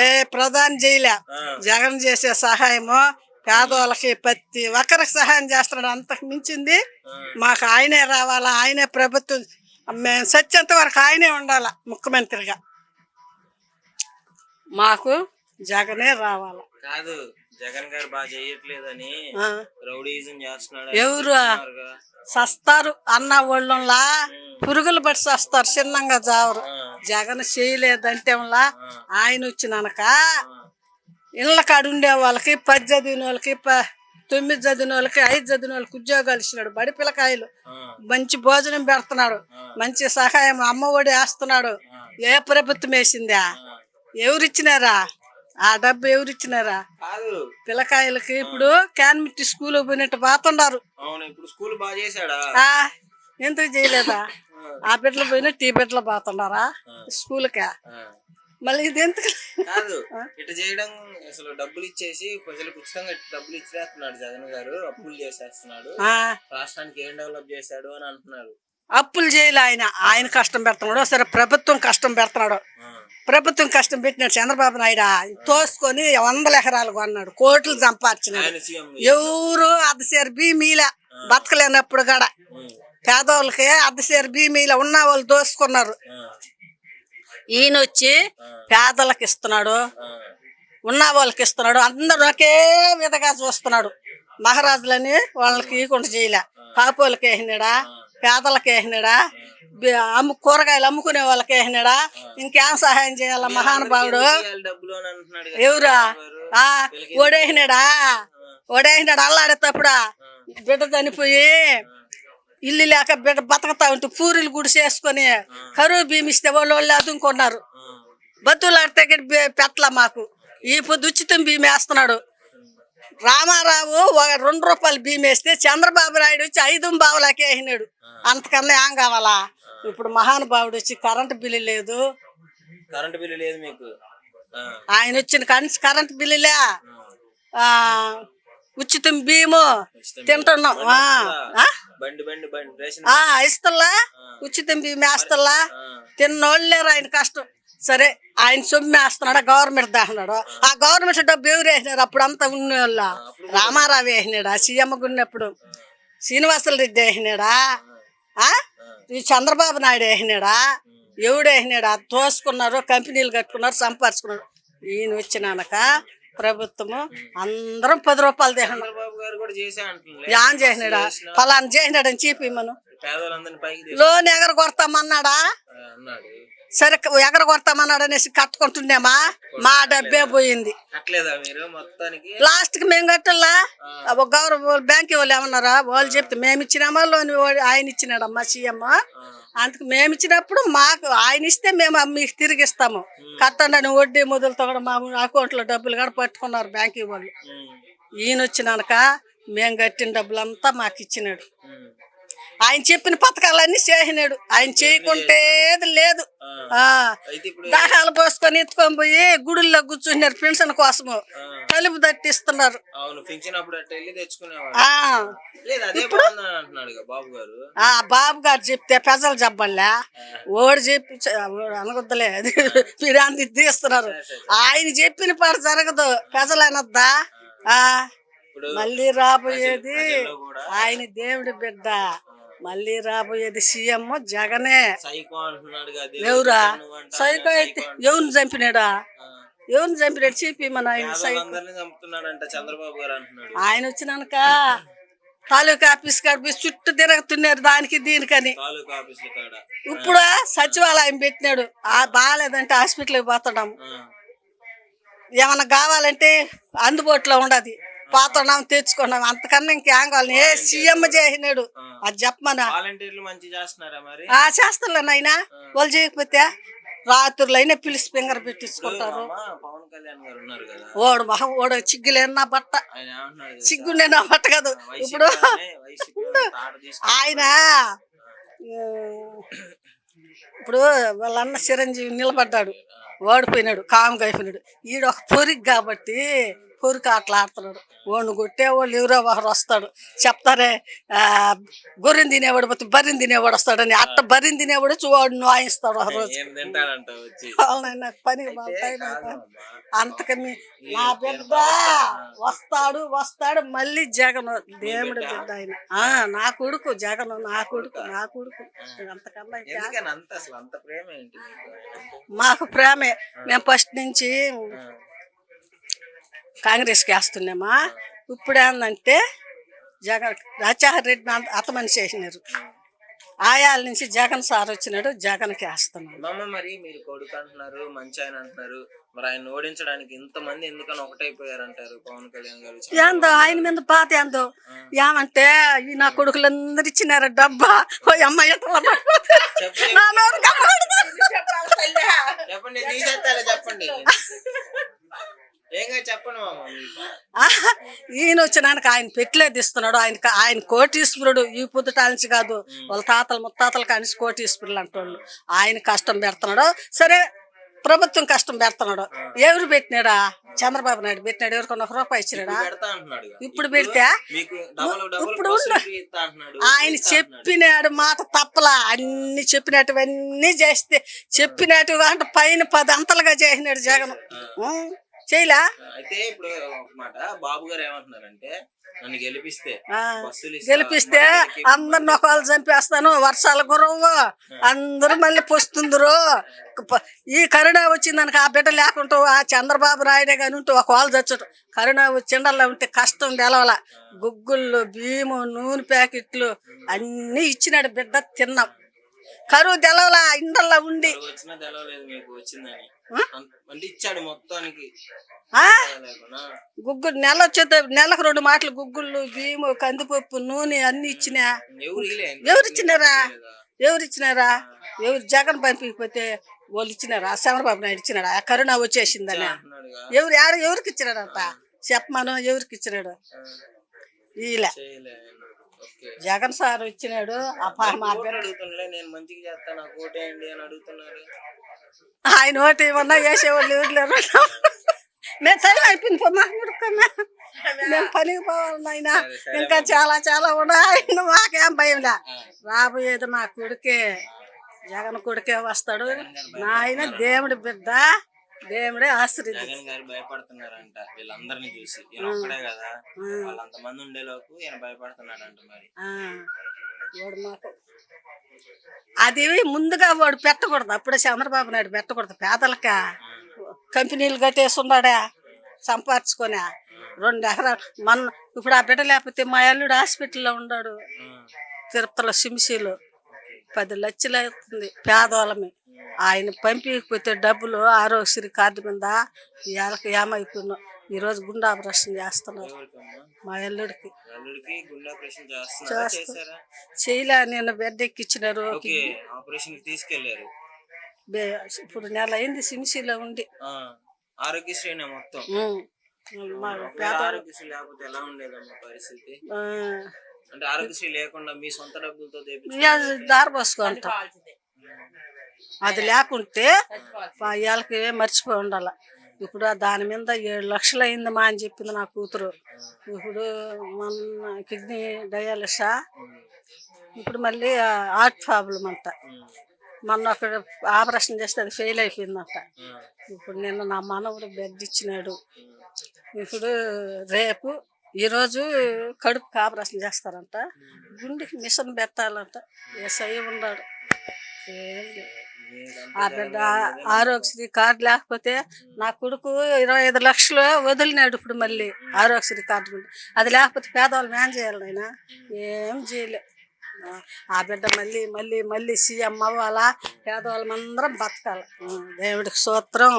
ఏ ప్రధాని చేయలే. జగన్ చేసే సహాయము పేదవాళ్ళకి ప్రతి ఒక్కరికి సహాయం చేస్తున్నాడు. అంతకు మించింది మాకు ఆయనే రావాలా, ఆయనే ప్రభుత్వం, మేము సత్యంత వరకు ఆయనే ఉండాలా ముఖ్యమంత్రిగా. మాకు జగనే రావాలా. కాదు, జగన్ గారు బాగా చేయట్లేదని రౌడీజం చేస్తున్నాడు. ఎవరు సస్తారు అన్న ఒళ్ళంలా పురుగులు పట్టి సస్తారు, చిన్నంగా జావరు. జగన్ చేయలేదంటే ఆయన వచ్చినాక ఇళ్ళ కాడ ఉండే వాళ్ళకి 10 చదివిన వాళ్ళకి 9 చదివిన వాళ్ళకి 5 చదివిన వాళ్ళకి ఉద్యోగాలు ఇచ్చినాడు. బడి పిల్లకాయలు మంచి భోజనం పెడుతున్నాడు, మంచి సహాయం అమ్మ ఒడి వేస్తున్నాడు. ఏ ప్రభుత్వం వేసిందా? ఎవరిచ్చినారా ఆ డబ్బు? ఎవరిచ్చినారా? పిల్లకాయలకి ఇప్పుడు క్యాన్మిట్టి స్కూల్ పోయినట్టు పోతున్నారు. ఎందుకు చేయలేదా? ఆ బిడ్డలు పోయినా టీ బిడ్డలు పోతున్నారా స్కూల్కా? మళ్ళీ ఇది ఎందుకు కాదు ఇట్లా చేయడం? అసలు డబ్బులు ఇచ్చేసి ప్రజలకు ఉచితంగా డబ్బులు ఇచ్చేస్తున్నాడు జగన్ గారు, అప్పులు చేసేస్తున్నాడు, రాష్ట్రానికి ఏం డెవలప్ చేశాడు అని అంటున్నారు. అప్పులు చేయలే ఆయన, ఆయన కష్టం పెడుతున్నాడు. సరే ప్రభుత్వం కష్టం పెడుతున్నాడు. ప్రభుత్వం కష్టం పెట్టినాడు చంద్రబాబు నాయుడు. తోసుకొని 100 ఎకరాలు కొన్నాడు, కోట్లు సంపాదించినాడు. ఎవరు అర్ధసేరు భీమీల బతకలేనప్పుడు కూడా పేదవాళ్ళకి అర్ధసేరు భీమీల ఉన్న వాళ్ళు దోసుకున్నారు. ఈయన వచ్చి పేదలకు ఇస్తున్నాడు, ఉన్న వాళ్ళకి ఇస్తున్నాడు. అందరూ ఒకే విధంగా చూస్తున్నాడు. మహారాజులని వాళ్ళకి ఇవ్వకుండా చేయలే. కాపోళ్ళకి వేసినాడా, పేదలకు వేసినాడా, కూరగాయలు అమ్ముకునే వాళ్ళకి వేసినాడా? ఇంకేం సహాయం చేయాల మహానుభావుడు? ఎవరా ఓడేసినాడా? అల్లాడేటప్పుడా బిడ్డ చనిపోయి ఇల్లు లేక బిడ్డ బతకతా ఉంటే పూరీలు గుడి చేసుకొని కరువు భీమిస్తే వాళ్ళు అదునుకున్నారు. బతులాడితే పెట్టల మాకు. ఈ పొద్దు ఉచితం భీమి వేస్తున్నాడు. రామారావు 2 రూపాయలు భీమి వేస్తే చంద్రబాబు నాయుడు వచ్చి 5 బావులకే వేసినాడు. అంతకన్నా ఏం కావాలా? ఇప్పుడు మహానుభావుడు వచ్చి కరెంటు బిల్లు లేదు. కరెంటు బిల్లు లేదు మీకు? ఆయన వచ్చిన కరెంటు బిల్లులే, ఉచితం భీము తింటున్నాం. ఇస్తల్లా ఉచితం భీమి వేస్తల్లా. తిన్నోళ్ళు లేరు. ఆయన కష్టం సరే, ఆయన సొమ్ము వేస్తున్నాడు, గవర్నమెంట్ దాస్తున్నాడు. ఆ గవర్నమెంట్ డబ్బు ఎవరు వేసినారు? అప్పుడు అంతా ఉన్నోళ్ళ రామారావు వేసినాడా? సీఎంగా ఉన్నప్పుడు శ్రీనివాసులు రెడ్డి వేసినాడా? ఈ చంద్రబాబు నాయుడు వేసినాడా? ఎవడు వేసినాడా? తోసుకున్నారు, కంపెనీలు కట్టుకున్నారు, సంపాదించుకున్నారు. ఈయన వచ్చినాక ప్రభుత్వము అందరం 10 రూపాయలు చేసినాడు. ఏం చేసినాడా? ఫలానా చేసినాడని చెప్పిమ్మను. లోన్ ఎగర కొడతామన్నాడా? సరే ఎగర కొడతామన్నాడు అనేసి కట్టుకుంటున్నామా? మా డబ్బే పోయింది. లాస్ట్ కి మేము కట్టల్లా. గవర్నమెంట్ బ్యాంక్ వాళ్ళు ఏమన్నారా? వాళ్ళు చెప్తే మేము ఇచ్చినామా లోన్ ఆయన ఇచ్చినాడమ్మా సీఎం. అందుకు మేము ఇచ్చినప్పుడు మాకు ఆయన ఇస్తే మేము మీకు తిరిగి ఇస్తాము, కట్టండి అని వడ్డీ మొదలుతో కూడా మా అకౌంట్లో డబ్బులు కూడా పట్టుకున్నారు బ్యాంకు వాళ్ళు. ఈయన వచ్చినాక మేము కట్టిన డబ్బులంతా మాకు ఇచ్చినాడు. ఆయన చెప్పిన పథకాలన్నీ చేసినాడు. ఆయన చేయకుంటేది లేదు. దాహాలు పోసుకొని ఎత్తుకొని పోయి గుడుల్లో కూర్చున్నారు పెన్షన్ కోసము. తలుపు తట్టిస్తున్నారు. బాబు గారు చెప్తే ప్రజలు చెప్పలే, ఓడి చెప్పి అనగొద్దలే, మీరు అంత తీస్తున్నారు. ఆయన చెప్పిన పాట జరగదు, ప్రజలు అనొద్దా? మళ్ళీ రాబోయేది ఆయన దేవుడి బిడ్డ. మళ్ళీ రాబోయేది సీఎం జగనే. ఎవరా సైకో అయితే? ఎవరిని చంపినాడా? ఎవరిని చంపినాడు చెప్పి మన ఆయన వచ్చినాక తాలూకా ఆఫీస్ కాడ పోయి చుట్టూ తిరుగుతున్నారు దానికి దీనికని. ఇప్పుడు సచివాలయం పెట్టినాడు. బాగాలేదంటే హాస్పిటల్కి పోతున్నాము. ఏమన్నా కావాలంటే అందుబాటులో ఉండదు, పోతున్నాం తెచ్చుకున్నాం. అంతకన్నా ఇంకేం కావాలి? ఏ సీఎం చేసినాడు అది చెప్పమన్నా. చేస్తారులే నాయన. వాళ్ళు చేయకపోతే రాత్రులు అయినా పిలిచి ఫింగర్ పెట్టించుకుంటారు. ఓడు సిగ్గులేనా బట్ట, సిగ్గుండే నా బట్ట కాదు. ఇప్పుడు ఆయన ఇప్పుడు వాళ్ళన్న చిరంజీవి నిలబడ్డాడు, ఓడిపోయినాడు, కామ్గా అయిపోయినాడు. ఈడు ఒక పొరిగి కాబట్టి పొరికి ఆటలు ఆడుతున్నాడు. ఓడిని కొట్టేవాళ్ళు ఎవరో ఒకరు వస్తాడు చెప్తారే, గొర్రెని తినేవాడు పోతే బర్రెని తినేవాడు వస్తాడని. అట్ట బర్రెని తినేవాడు వాడు వాయిస్తాడు ఒక రోజు. ఏం తింటాడంట వచ్చి నాకు పని అంతకని నా బిడ్డ వస్తాడు మళ్ళీ జగన్ దేవుడి బిడ్డ ఆయన. నా కొడుకు జగన్, నా కొడుకు అంతకన్నా ఎందుకని అంత అసలు అంత ప్రేమ ఏంటి మీకు? మాకు ప్రేమే. మేము ఫస్ట్ నుంచి కాంగ్రెస్కి వేస్తున్నామా. ఇప్పుడు ఏంటంటే జగన్ రాజశేఖర రెడ్డి అతమని చేసినారు. ఆయాల నుంచి జగన్ సార్ వచ్చినాడు, జగన్కి వేస్తున్నాడు. మామ మరి మీరు కొడుకు అంటున్నారు, మంచి ఆయన అంటున్నారు, మరి ఆయన ఓడించడానికి ఇంతమంది ఎందుకని ఒకటైపోయారంటారు పవన్ కళ్యాణ్ గారు? ఏందో ఆయన మీద బాధ ఏందో. ఏమంటే ఈ నా కొడుకులందరూ ఇచ్చినారు డబ్బా. ఓ అమ్మాయి చెప్పండి, చెప్పండి ఏంగా చెప్పండి మామ. ఈయన వచ్చినానికి ఆయన పెట్టలేదు ఇస్తున్నాడు. ఆయన కోటీశ్వరుడు. ఈ పొద్దుటాల నుంచి కాదు, వాళ్ళ తాతలు ముత్తాతలు కానీ కోటీశ్వరులు అంటాడు. ఆయన కష్టం పెడుతున్నాడు. సరే ప్రభుత్వం కష్టం పెడుతున్నాడు. ఎవరు పెట్టినాడా? చంద్రబాబు నాయుడు పెట్టినాడు. ఎవరికన్నా ₹1 ఇచ్చినాడా? ఇప్పుడు పెడితే ఇప్పుడు ఆయన చెప్పినాడు మాట తప్పలా. అన్ని చెప్పినటువన్నీ చేస్తే చెప్పినట్టుగా అంటే పైన 10 అంతలుగా చేసినాడు జగన్. చేయలే. అయితే ఇప్పుడు ఒక మాట బాబు గారు ఏమంటున్నారంటే, నన్ను గెలిపిస్తే అందరిని ఒకళ్ళు చంపేస్తాను, వర్షాలు కురవు, అందరూ మళ్ళీ పొస్తుందరు. ఈ కరోనా వచ్చిందనక ఆ బిడ్డ లేకుంటూ ఆ చంద్రబాబు నాయుడే కానీ ఉంటే ఒకళ్ళు చచ్చడు. కరోనా వచ్చిండల్లా ఉంటే కష్టం తెలవాల. గుగ్గుళ్ళు, బియ్యము, నూనె ప్యాకెట్లు అన్నీ ఇచ్చినాడు. బిడ్డ తిన్నాం. కరువు తెలవలా ఇండల్లా ఉండి ఇచ్చాడు మొత్తానికి. గుగ్గులు నెల వచ్చేది, నెలకు 2 మాటలు గుగ్గుళ్ళు, బియ్యము, కందిపప్పు, నూనె అన్ని ఇచ్చినా. ఎవరిచ్చినారా? ఎవరు జగన్ పంపించకపోతే వాళ్ళు ఇచ్చినారా? చంద్రబాబు నాయుడు ఇచ్చినాడా? కరోనా వచ్చేసిందని ఎవరికి ఇచ్చినాడంట చెప్పమాను. ఎవరికి ఇచ్చినాడు? ఇలా జగన్ సార్ వచ్చినాడు. ఆయన ఓటు ఏమన్నా వేసేవాళ్ళు ఎవరు లేరు. నేను టైం అయిపోయింది పోమ్మా, ఉడుకమ్మా, మేము పనికి పోవాలి. ఆయన ఇంకా చాలా ఉన్నాయి. మాకేం భయంలే. రాబోయేది నా కొడుకే, జగన్ కొడుకే వస్తాడు. నాయన దేవుడి బిడ్డ, దేవుడే ఆశ్రయించారు. జగన్ గారు భయపడుతున్నారంట వీళ్ళందరినీ చూసి. ఈయన ఒక్కడే కదా, వాళ్ళంతమంది ఉండేలోపు ఈయన భయపడుతున్నాడంట. మరి వాడు మాకు అది ముందుగా వాడు పెట్టకూడదు. అప్పుడే చంద్రబాబు నాయుడు పెట్టకూడదు. పేదలక కంపెనీలు కట్టేస్తున్నాడా సంపాదించుకొని 2 ఎకరాలు. ఇప్పుడు ఆ బిడ్డ లేకపోతే మా అల్లుడు హాస్పిటల్లో ఉన్నాడు తిరుపతిలో, సిమ్సీలో. 10 లక్షలు అవుతుంది పేదవాళ్ళమి. ఆయన పంపించకపోతే డబ్బులు ఆరోగ్యశ్రీ కార్డు మీద ఇవాళకి ఏమైపోయినాం. ఈరోజు గుండె ఆపరేషన్ చేస్తున్నారు మా అల్లుడికి. చేయలే, నిన్న బెడ్ ఎక్కిచ్చినారు. ఇప్పుడు నెల అయింది సిమ్సీలో ఉండి. ఆరోగ్యశ్రీ మొత్తం ఎలా ఉండేదమ్మా పరిస్థితి? అంటే ఆరోగ్యశ్రీ లేకుండా మీ సొంత డబ్బులతో దారి పోసుకుంటా. అది లేకుంటే ఇవాళకి మర్చిపోయి ఉండాల. ఇప్పుడు దాని మీద 7 లక్షలు అయిందమ్మా అని చెప్పింది నా కూతురు. ఇప్పుడు మొన్న కిడ్నీ డయాలిసా, ఇప్పుడు మళ్ళీ హార్ట్ ప్రాబ్లం అంట. మొన్న అక్కడ ఆపరేషన్ చేస్తే అది ఫెయిల్ అయిపోయిందంట. ఇప్పుడు నిన్న నా మనవడు బెడ్ ఇచ్చినాడు. ఇప్పుడు రేపు ఈరోజు కడుపుకి ఆపరేషన్ చేస్తారంట. గుండెకి మిషన్ పెట్టాలంట. ఎస్ఐ ఉన్నాడు. ఆ బిడ్డ ఆరోగ్యశ్రీ కార్డు లేకపోతే నా కొడుకు 25 లక్షలు వదిలినాడు. ఇప్పుడు మళ్ళీ ఆరోగ్యశ్రీ కార్డు అది లేకపోతే పేదవాళ్ళు ఏం చేయాలి? ఆయన ఏం చేయలే. ఆ బిడ్డ మళ్ళీ సీఎం అవ్వాలా, పేదవాళ్ళమందరం బతకాలి. దేవుడికి స్తోత్రం.